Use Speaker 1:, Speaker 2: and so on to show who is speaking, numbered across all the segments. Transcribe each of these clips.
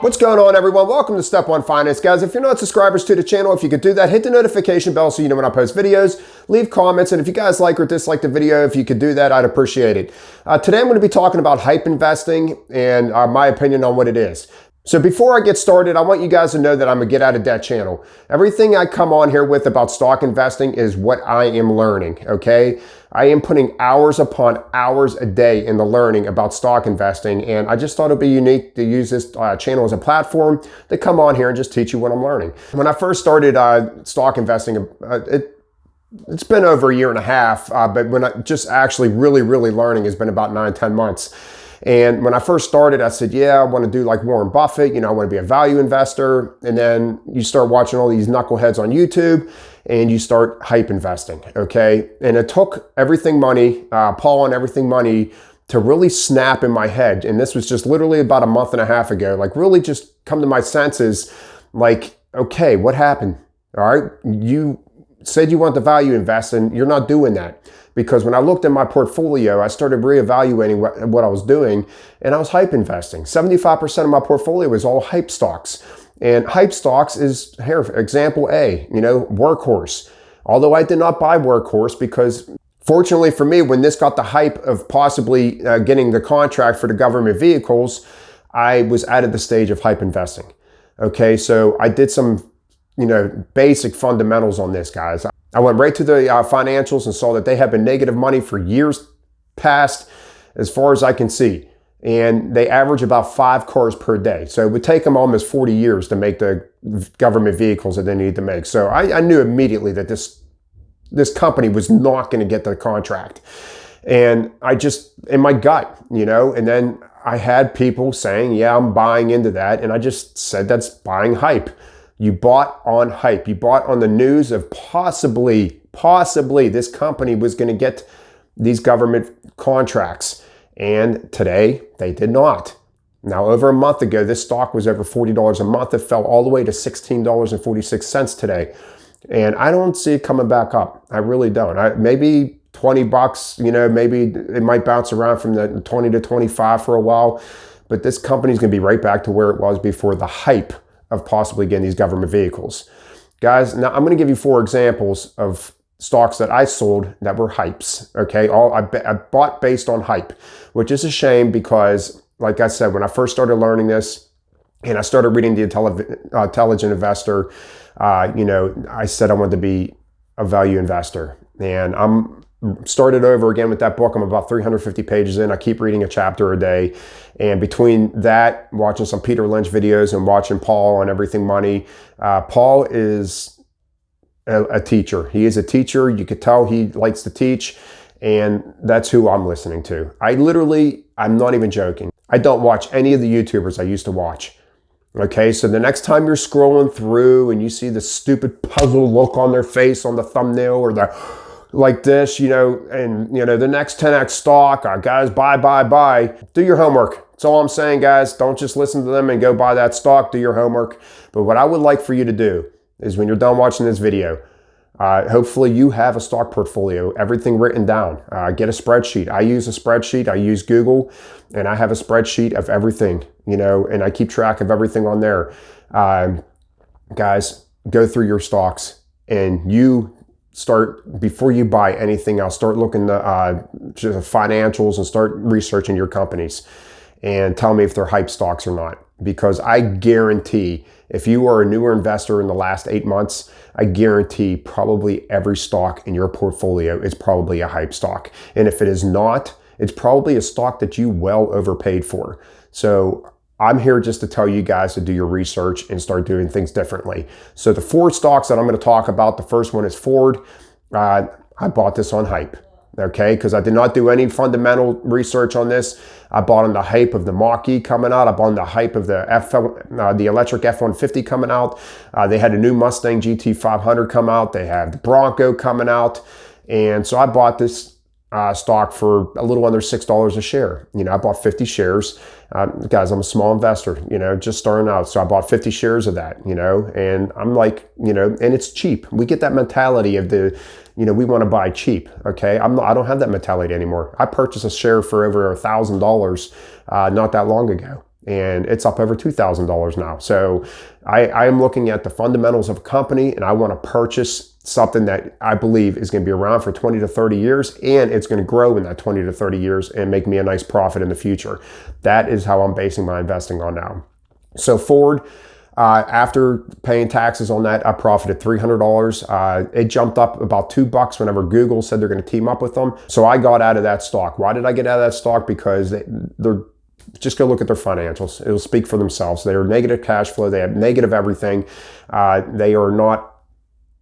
Speaker 1: What's going on, everyone? Welcome to Step 1 Finance. Guys, if you're not subscribers to the channel, if you could do that, hit the notification bell so you know when I post videos, leave comments, and if you guys like or dislike the video, if you could do that, I'd appreciate it. Today I'm going to be talking about hype investing and my opinion on what it is. So before I get started, I want you guys to know that I'm a get out of debt channel. Everything I come on here with about stock investing is what I am learning, okay? I am putting hours upon hours a day in the learning about stock investing, and I just thought it'd be unique to use this channel as a platform to come on here and just teach you what I'm learning. When I first started stock investing, it's been over a year and a half, but when I just actually really learning has been about 9-10 months. And when I first started, I said, yeah, I want to do like Warren Buffett, you know, I want to be a value investor. And then you start watching all these knuckleheads on YouTube and you start hype investing, okay? And it took Everything Money, Paul and Everything Money to really snap in my head. And this was just literally about a month and a half ago, like really just come to my senses, like, okay, what happened? All right, you said you want the value invest and you're not doing that. Because when I looked at my portfolio, I started reevaluating what I was doing, and I was hype investing. 75% of my portfolio was all hype stocks. And hype stocks is, here, example A, you know, Workhorse. Although I did not buy Workhorse because fortunately for me, when this got the hype of possibly getting the contract for the government vehicles, I was at the stage of hype investing. Okay, so I did some, you know, basic fundamentals on this, guys. I went right to the financials and saw that they have been negative money for years past, as far as I can see. And they average about 5 cars per day. So it would take them almost 40 years to make the government vehicles that they need to make. So I knew immediately that this company was not going to get the contract. And I just, in my gut, you know, and then I had people saying, yeah, I'm buying into that. And I just said, that's buying hype. You bought on hype. You bought on the news of possibly this company was going to get these government contracts. And today they did not. Now, over a month ago, this stock was over $40 a month. It fell all the way to $16.46 today. And I don't see it coming back up. I really don't. Maybe 20 bucks, you know, maybe it might bounce around from the 20 to 25 for a while. But this company's going to be right back to where it was before the hype of possibly getting these government vehicles. Guys, now I'm going to give you 4 examples of stocks that I sold that were hypes, okay? I bought based on hype, which is a shame because, like I said, when I first started learning this and I started reading The Intelligent Investor, you know, I said I wanted to be a value investor. And I'm started over again with that book. I'm about 350 pages in. I keep reading a chapter a day. And between that, watching some Peter Lynch videos and watching Paul on Everything Money, Paul is a teacher. He is a teacher. You could tell he likes to teach. And that's who I'm listening to. I'm not even joking. I don't watch any of the YouTubers I used to watch. Okay, so the next time you're scrolling through and you see the stupid puzzle look on their face on the thumbnail or the like this, you know, and, you know, the next 10x stock, guys, buy. Do your homework. That's all I'm saying, guys. Don't just listen to them and go buy that stock. Do your homework. But what I would like for you to do is when you're done watching this video, hopefully you have a stock portfolio, everything written down. Get a spreadsheet. I use a spreadsheet. I use Google, and I have a spreadsheet of everything, you know, and I keep track of everything on there. Guys, go through your stocks and you start, before you buy anything else, start looking at the financials and start researching your companies and tell me if they're hype stocks or not. Because I guarantee if you are a newer investor in the last 8 months, I guarantee probably every stock in your portfolio is probably a hype stock. And if it is not, it's probably a stock that you well overpaid for. So I'm here just to tell you guys to do your research and start doing things differently. So the 4 stocks that I'm going to talk about, the first one is Ford. I bought this on hype, okay? Because I did not do any fundamental research on this. I bought on the hype of the Mach-E coming out. I bought on the hype of the electric F-150 coming out. They had a new Mustang GT500 come out. They have the Bronco coming out. And so I bought this stock for a little under $6 a share. You know, I bought 50 shares. Guys, I'm a small investor, you know, just starting out. So I bought 50 shares of that, you know, and I'm like, you know, and it's cheap. We get that mentality of the, you know, we want to buy cheap. Okay. I don't have that mentality anymore. I purchased a share for over $1,000 not that long ago. and it's up over $2,000 now. So I am looking at the fundamentals of a company, and I want to purchase something that I believe is going to be around for 20 to 30 years, and it's going to grow in that 20 to 30 years and make me a nice profit in the future. That is how I'm basing my investing on now. So Ford, after paying taxes on that, I profited $300. It jumped up about $2 whenever Google said they're going to team up with them. So I got out of that stock. Why did I get out of that stock? Because they're just go look at their financials. It'll speak for themselves. They are negative cash flow. They have negative everything. They are not.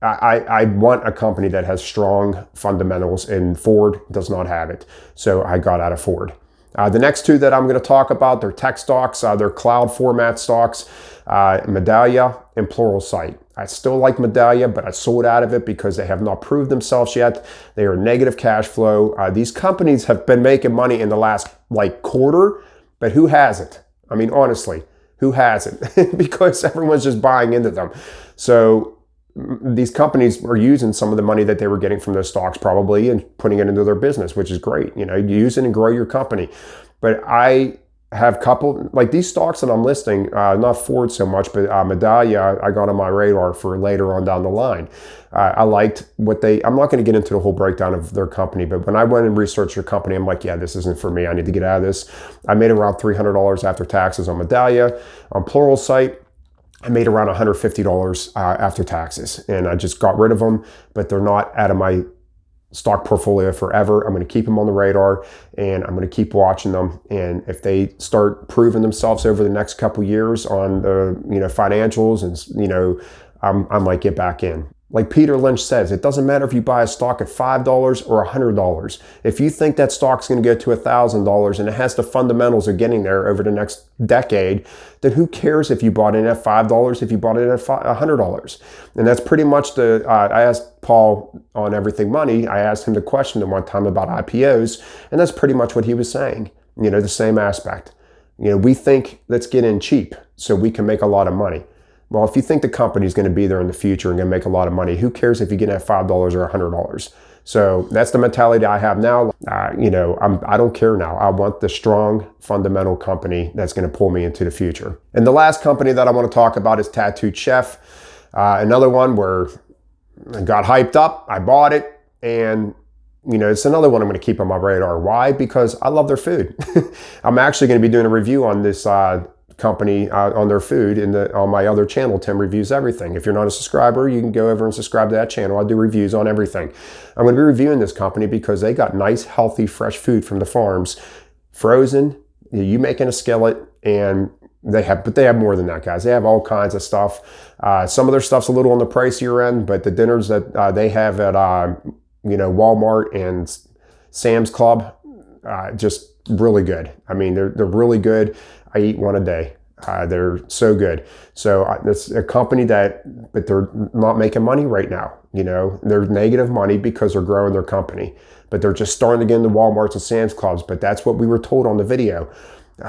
Speaker 1: I want a company that has strong fundamentals, and Ford does not have it. So I got out of Ford. The next two that I'm going to talk about, they're tech stocks. They're cloud format stocks, Medallia and Pluralsight. I still like Medallia, but I sold out of it because they have not proved themselves yet. They are negative cash flow. These companies have been making money in the last quarter, but who hasn't? I mean, honestly, who hasn't? Because everyone's just buying into them. So these companies are using some of the money that they were getting from those stocks probably and putting it into their business, which is great. You use it and grow your company. But I have couple, these stocks that I'm listing, not Ford so much, but Medallia, I got on my radar for later on down the line. I liked what I'm not going to get into the whole breakdown of their company, but when I went and researched their company, I'm like, yeah, this isn't for me. I need to get out of this. I made around $300 after taxes on Medallia. On Pluralsight, I made around $150 after taxes, and I just got rid of them, but they're not out of my stock portfolio forever. I'm going to keep them on the radar, and I'm going to keep watching them. And if they start proving themselves over the next couple years on the financials, and I might get back in. Like Peter Lynch says, it doesn't matter if you buy a stock at $5 or $100. If you think that stock's going to go to $1,000 and it has the fundamentals of getting there over the next decade, then who cares if you bought it at $5, if you bought it at $100? And that's pretty much I asked Paul on Everything Money, I asked him the question at one time about IPOs, and that's pretty much what he was saying. The same aspect. We think let's get in cheap so we can make a lot of money. Well, if you think the company's going to be there in the future and going to make a lot of money, who cares if you get at $5 or $100? So that's the mentality I have now. I don't care now. I want the strong fundamental company that's going to pull me into the future. And the last company that I want to talk about is Tattooed Chef. Another one where I got hyped up. I bought it, and it's another one I'm going to keep on my radar. Why? Because I love their food. I'm actually going to be doing a review on this company on their food on my other channel, Tim Reviews Everything. If you're not a subscriber, you can go over and subscribe to that channel. I do reviews on everything. I'm going to be reviewing this company because they got nice, healthy, fresh food from the farms, frozen. You make in a skillet, and they have more than that, guys. They have all kinds of stuff. Some of their stuff's a little on the pricier end, but the dinners that they have at Walmart and Sam's Club, just really good. I mean, they're really good. I eat one a day. They're so good. So it's a company but they're not making money right now. They're negative money because they're growing their company, but they're just starting to get into Walmarts and Sam's Clubs. But that's what we were told on the video.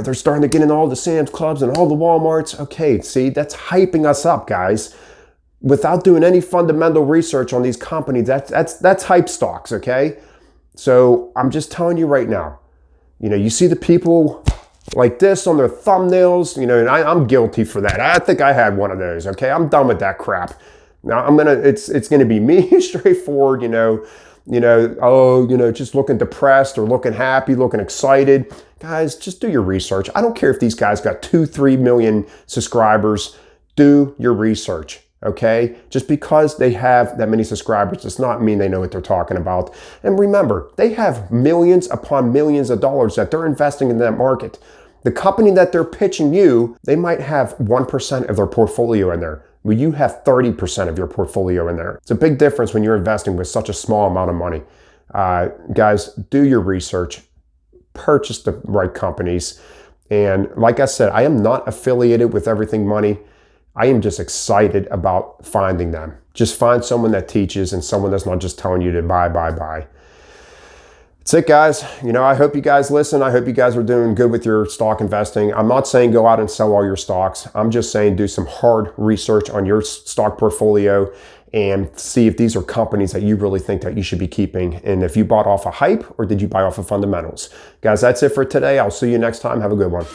Speaker 1: They're starting to get in all the Sam's Clubs and all the Walmarts. Okay, see, that's hyping us up, guys. Without doing any fundamental research on these companies, that's hype stocks, okay? So I'm just telling you right now, you see the people like this on their thumbnails, and I'm guilty for that. I think I had one of those, okay? I'm done with that crap. Now it's gonna be me, straightforward, just looking depressed or looking happy, looking excited. Guys, just do your research. I don't care if these guys got 2-3 million subscribers. Do your research. Okay, just because they have that many subscribers does not mean they know what they're talking about. And remember, they have millions upon millions of dollars that they're investing in that market. The company that they're pitching you, they might have 1% of their portfolio in there. Well, you have 30% of your portfolio in there. It's a big difference when you're investing with such a small amount of money. Guys, do your research. Purchase the right companies. And like I said, I am not affiliated with Everything Money. I am just excited about finding them. Just find someone that teaches and someone that's not just telling you to buy. That's it, guys. I hope you guys listen. I hope you guys are doing good with your stock investing. I'm not saying go out and sell all your stocks. I'm just saying do some hard research on your stock portfolio and see if these are companies that you really think that you should be keeping. And if you bought off a hype or did you buy off of fundamentals? Guys, that's it for today. I'll see you next time. Have a good one.